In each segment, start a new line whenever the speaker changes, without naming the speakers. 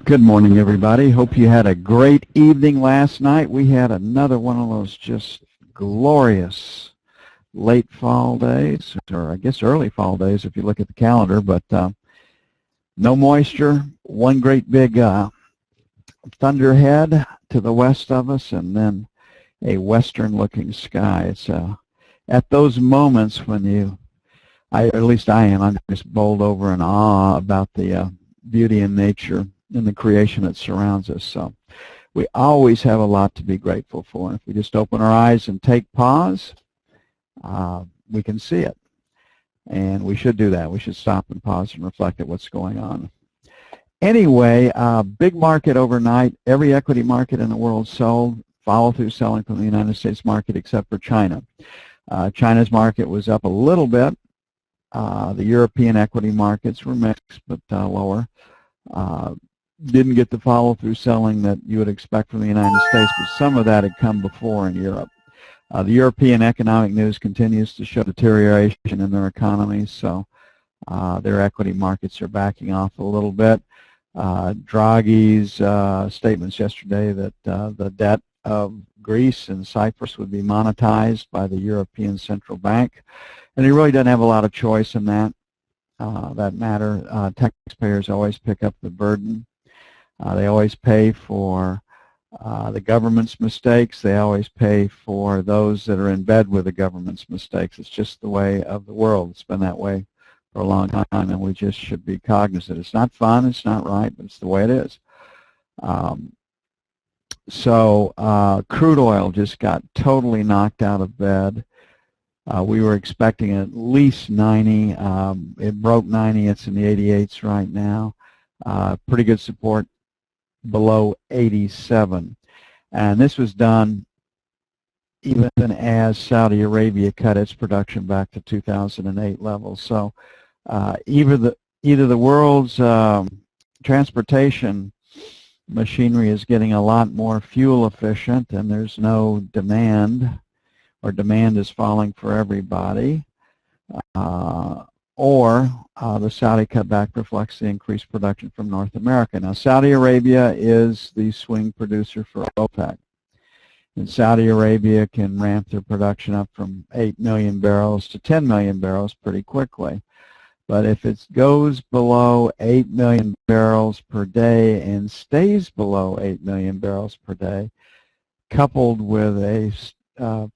Good morning, everybody. Hope you had a great evening last night. We had another one of those just glorious late fall days, or I guess early fall days if you look at the calendar, but no moisture, one great big thunderhead to the west of us, and then a western-looking sky. It's at those moments when at least I am, I'm just bowled over in awe about the beauty and nature and the creation that surrounds us. So we always have a lot to be grateful for. And if we just open our eyes and take pause, we can see it. And we should do that. We should stop and pause and reflect at what's going on. Anyway, big market overnight. Every equity market in the world sold. Follow-through selling from the United States market except for China. China's market was up a little bit. The European equity markets were mixed, but lower. Didn't get the follow-through selling that you would expect from the United States, but some of that had come before in Europe. The European economic news continues to show deterioration in their economies, so their equity markets are backing off a little bit. Draghi's statements yesterday that the debt of Greece and Cyprus would be monetized by the European Central Bank, and he really doesn't have a lot of choice in that matter. Taxpayers always pick up the burden. They always pay for the government's mistakes. They always pay for those that are in bed with the government's mistakes. It's just the way of the world. It's been that way for a long time, and we just should be cognizant. It's not fun, it's not right, but it's the way it is. Crude oil just got totally knocked out of bed. We were expecting at least 90. It broke 90. It's in the 88s right now. Pretty good support below 87. And this was done even as Saudi Arabia cut its production back to 2008 levels. So either the world's transportation machinery is getting a lot more fuel efficient and there's no demand, or demand is falling for everybody, or the Saudi cutback reflects the increased production from North America. Now, Saudi Arabia is the swing producer for OPEC, and Saudi Arabia can ramp their production up from 8 million barrels to 10 million barrels pretty quickly. But if it goes below 8 million barrels per day and stays below 8 million barrels per day, coupled with a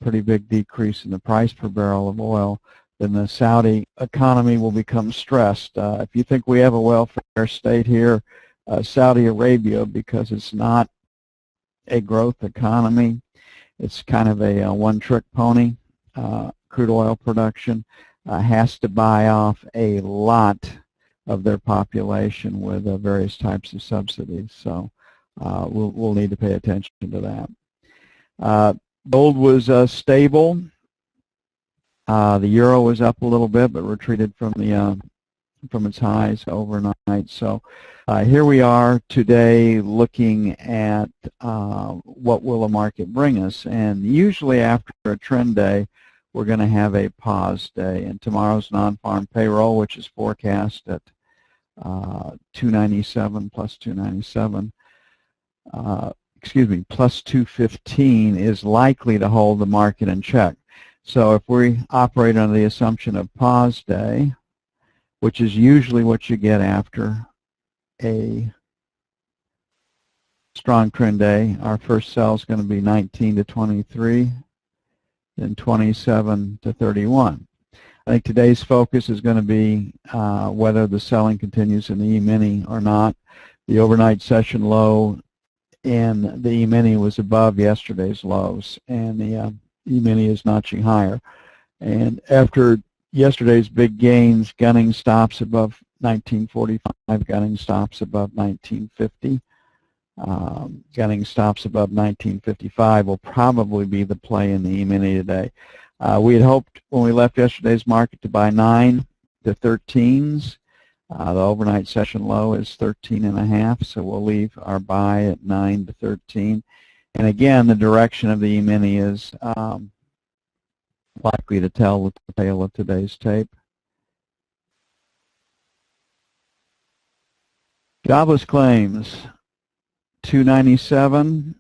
pretty big decrease in the price per barrel of oil, then the Saudi economy will become stressed. If you think we have a welfare state here, Saudi Arabia, because it's not a growth economy, it's kind of a one-trick pony. Crude oil production has to buy off a lot of their population with various types of subsidies. So we'll need to pay attention to that. Gold was stable. The euro was up a little bit, but retreated from its highs overnight. So here we are today, looking at what will the market bring us. And usually after a trend day, we're going to have a pause day. And tomorrow's non-farm payroll, which is forecast at 297 plus 297. Plus 215 is likely to hold the market in check. So if we operate under the assumption of pause day, which is usually what you get after a strong trend day, our first sell is going to be 19 to 23, then 27 to 31. I think today's focus is going to be whether the selling continues in the E-mini or not. The overnight session low in the E-mini was above yesterday's lows, and the E-mini is notching higher. And after yesterday's big gains, gunning stops above 1945, gunning stops above 1950. Gunning stops above 1955 will probably be the play in the E-mini today. We had hoped when we left yesterday's market to buy 9 to 13s. The overnight session low is 13.5, so we'll leave our buy at 9 to 13. And again, the direction of the E-mini is likely to tell the tale of today's tape. Jobless claims 297.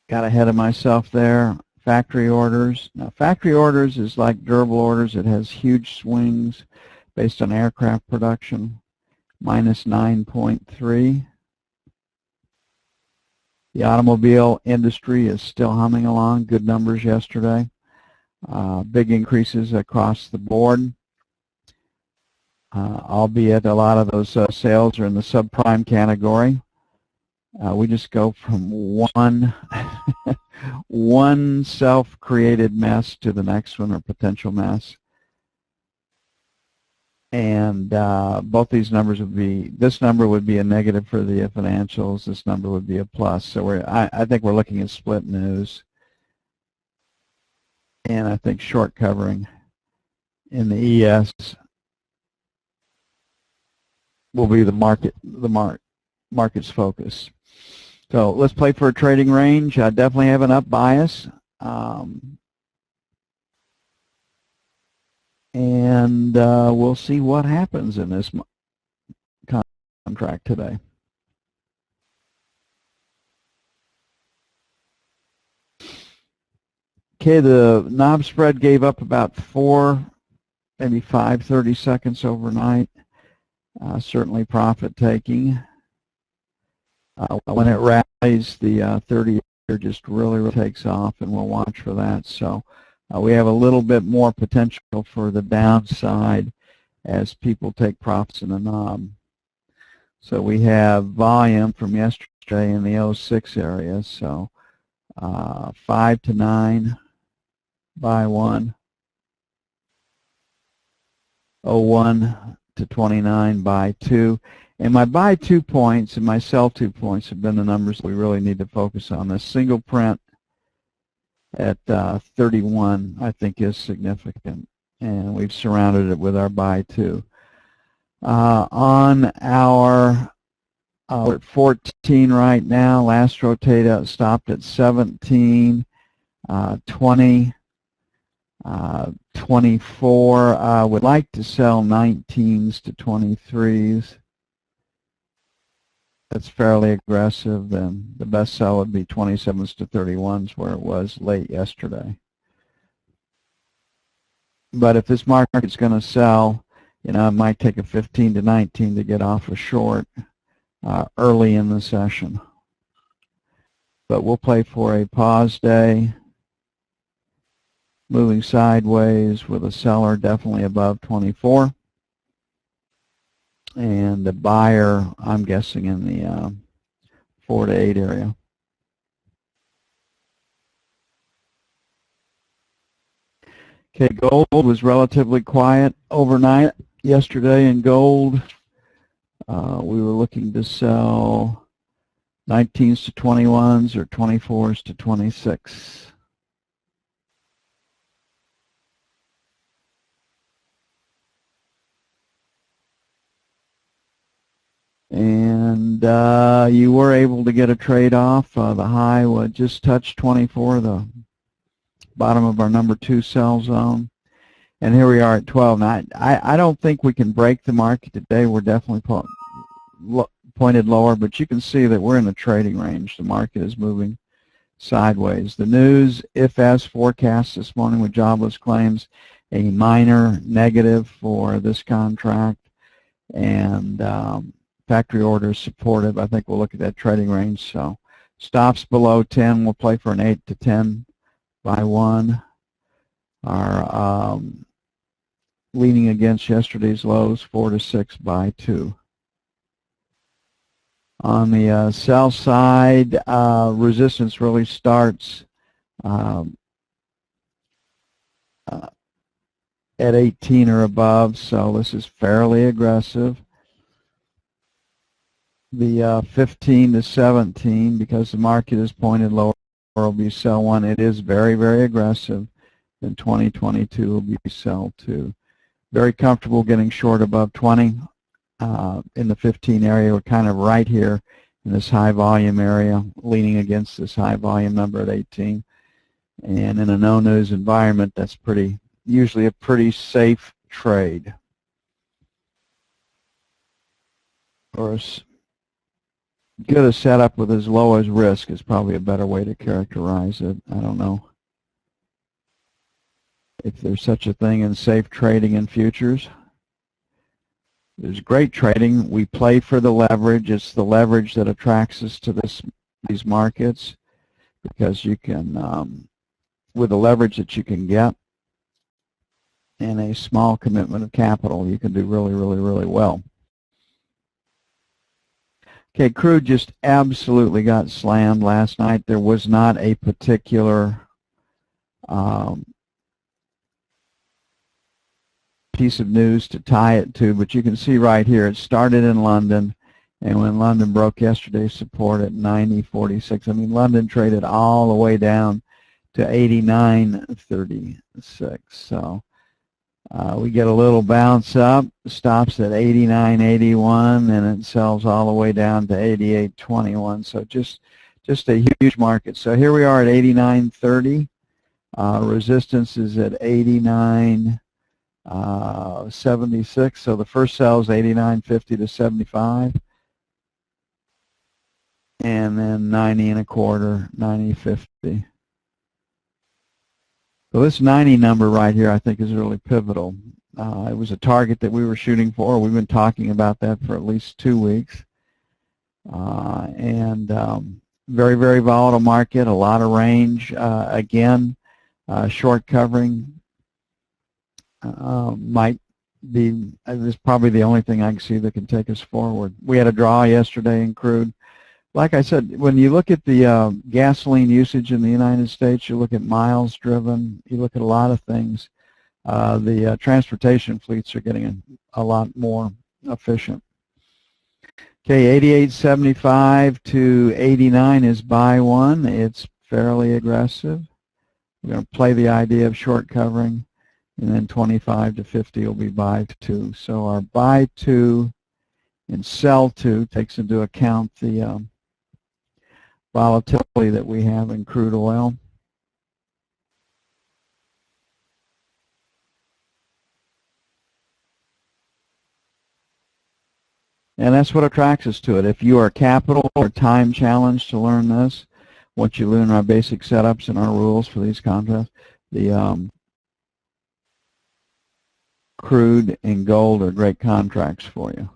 Got ahead of myself there. Factory orders. Now, factory orders is like durable orders. It has huge swings based on aircraft production, minus 9.3. The automobile industry is still humming along. Good numbers yesterday. Big increases across the board. Albeit a lot of those sales are in the subprime category. We just go from one self-created mess to the next one, or potential mess. And both these numbers would be, this number would be a negative for the financials, this number would be a plus. So I think we're looking at split news. And I think short covering in the ES will be the market's focus. So let's play for a trading range. I definitely have an up bias. And we'll see what happens in this contract today. Okay, the knob spread gave up about 4, maybe 5 30-seconds overnight. Certainly profit taking. When it rallies, the 30-year just really takes off, and we'll watch for that. So we have a little bit more potential for the downside as people take profits in the knob. So we have volume from yesterday in the 06 area. So 5 to 9, buy 1. 01 to 29, buy 2. And my buy 2 points and my sell 2 points have been the numbers we really need to focus on. The single print at 31, I think, is significant, and we've surrounded it with our buy 2. On our, we're at 14 right now. Last rotate stopped at 17, 20, 24. Would like to sell 19s to 23s. That's fairly aggressive. Then the best sell would be 27s to 31s, where it was late yesterday. But if this market's going to sell, you know, it might take a 15 to 19 to get off a short early in the session. But we'll play for a pause day, moving sideways with a seller definitely above 24. And the buyer, I'm guessing, in the 4 to 8 area. Okay, gold was relatively quiet overnight yesterday in gold. We were looking to sell 19s to 21s or 24s to 26. And you were able to get a trade off. The high would just touch 24, the bottom of our number 2 sell zone. And here we are at 12. Now, I don't think we can break the market today. We're definitely pointed lower, but you can see that we're in a trading range. The market is moving sideways. The news, if as forecast this morning with jobless claims, a minor negative for this contract, and factory orders supportive. I think we'll look at that trading range. So stops below 10, we'll play for an 8 to 10 by 1. Our leaning against yesterday's lows, 4 to 6 by 2. On the sell side, resistance really starts at 18 or above, so this is fairly aggressive. The 15 to 17, because the market is pointed lower, will be sell 1. It is very, very aggressive. Then 2022 will be sell 2. Very comfortable getting short above 20. In the 15 area, we're kind of right here in this high volume area, leaning against this high volume number at 18. And in a no news environment, that's usually a pretty safe trade for us. good a setup with as low as risk is probably a better way to characterize it. I don't know if there's such a thing in safe trading in futures. There's great trading. We play for the leverage. It's the leverage that attracts us to these markets, because you can, with the leverage that you can get and a small commitment of capital, you can do really, really, really well. Okay, crude just absolutely got slammed last night. There was not a particular piece of news to tie it to, but you can see right here it started in London, and when London broke yesterday's support at 90.46, I mean, London traded all the way down to 89.36. So we get a little bounce up, stops at 89.81, and it sells all the way down to 88.21. So just a huge market. So here we are at 89.30. Resistance is at 89.76. So the first sell is 89.50 to 75. And then 90.25, 90.50. So this 90 number right here, I think, is really pivotal. It was a target that we were shooting for. We've been talking about that for at least 2 weeks. Very, very volatile market, a lot of range. Again, short covering might be, is probably the only thing I can see that can take us forward. We had a draw yesterday in crude. Like I said, when you look at the gasoline usage in the United States, you look at miles driven, you look at a lot of things, the transportation fleets are getting a lot more efficient. Okay, 88.75 to 89 is buy one. It's fairly aggressive. We're going to play the idea of short covering, and then 25 to 50 will be buy two. So our buy two and sell two takes into account the volatility that we have in crude oil. And that's what attracts us to it. If you are capital or time challenged to learn this, once you learn our basic setups and our rules for these contracts, the crude and gold are great contracts for you.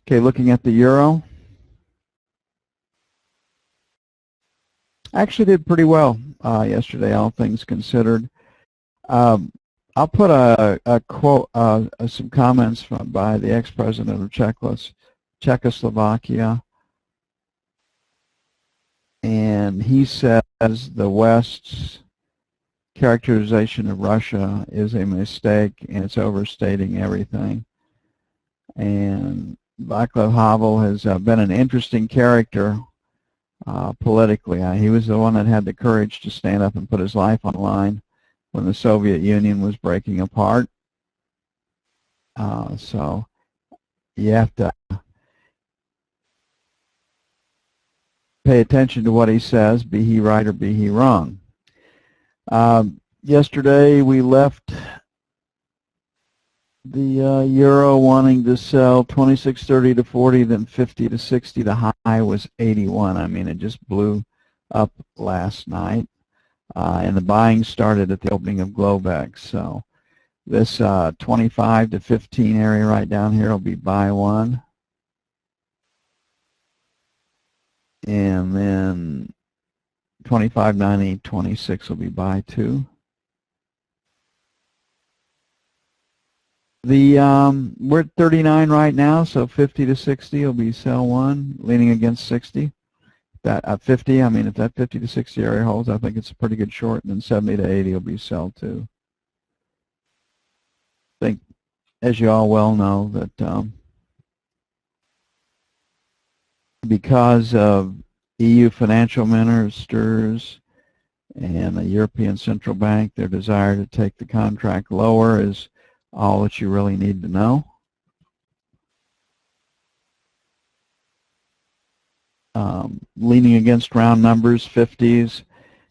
Okay, looking at the euro. Actually did pretty well yesterday, all things considered. I'll put a quote, some comments by the ex-president of Czechoslovakia, and he says the West's characterization of Russia is a mistake and it's overstating everything. And Václav Havel has been an interesting character politically. He was the one that had the courage to stand up and put his life on the line when the Soviet Union was breaking apart. So you have to pay attention to what he says, be he right or be he wrong. Yesterday we left the euro wanting to sell 26.30 to 40, then 50 to 60. The high was 81. I mean, it just blew up last night. And the buying started at the opening of Globex. So this 25 to 15 area right down here will be buy one. And then 25.90, 26 will be buy two. We're at 39 right now, so 50 to 60 will be sell one, leaning against 60. That at 50, I mean, if that 50 to 60 area holds, I think it's a pretty good short, and then 70 to 80 will be sell two. I think, as you all well know, that because of EU financial ministers and the European Central Bank, their desire to take the contract lower is all that you really need to know. Leaning against round numbers, 50s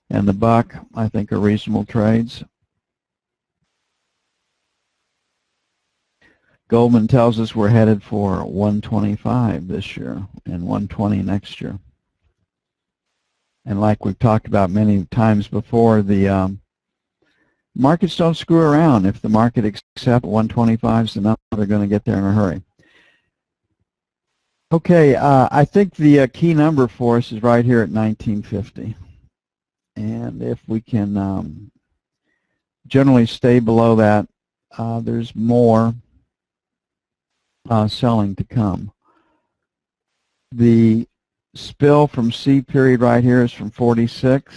and the buck, I think are reasonable trades. Goldman tells us we're headed for 125 this year and 120 next year. And like we've talked about many times before, the markets don't screw around. If the market accepts 125 is the number, they're going to get there in a hurry. Okay, I think the key number for us is right here at 1950. And if we can generally stay below that, there's more selling to come. The spill from C period right here is from 46.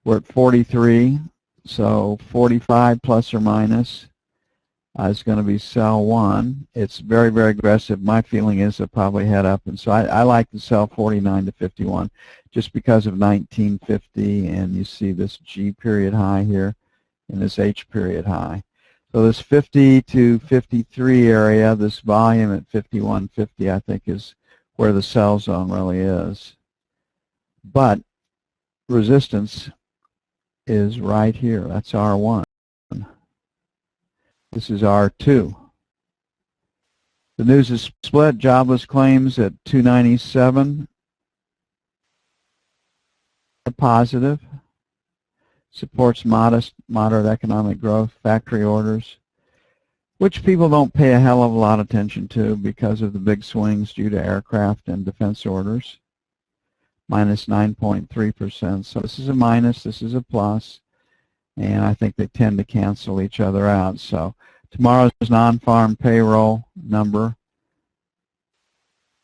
We're at 43, so 45 plus or minus is going to be sell 1. It's very, very aggressive. My feeling is it'll probably head up, and so I like to sell 49 to 51 just because of 1950, and you see this G period high here and this H period high. So this 50 to 53 area, this volume at 51.50, I think is where the sell zone really is. But resistance is right here. That's R1. This is R2. The news is split. Jobless claims at 297 are positive. Supports moderate economic growth, factory orders, which people don't pay a hell of a lot of attention to because of the big swings due to aircraft and defense orders. Minus 9.3%. So this is a minus, this is a plus, and I think they tend to cancel each other out. So tomorrow's non-farm payroll number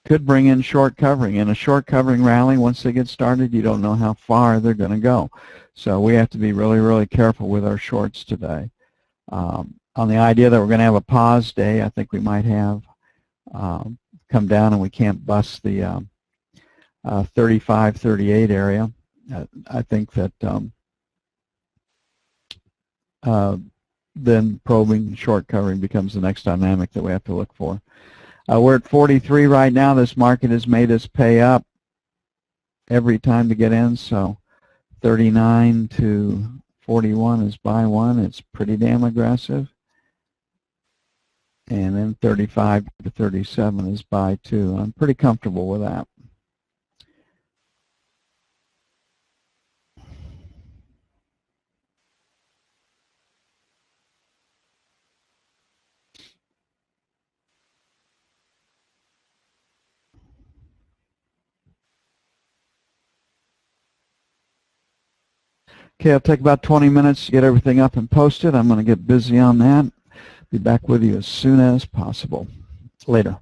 could bring in short covering. In a short covering rally, once they get started, you don't know how far they're going to go. So we have to be really, really careful with our shorts today. On the idea that we're going to have a pause day, I think we might have come down and we can't bust the 35, 38 area. I think that then probing short covering becomes the next dynamic that we have to look for. We're at 43 right now. This market has made us pay up every time to get in, so 39 to 41 is buy 1. It's pretty damn aggressive. And then 35 to 37 is buy 2. I'm pretty comfortable with that. Okay, it'll take about 20 minutes to get everything up and posted. I'm going to get busy on that. Be back with you as soon as possible. Later.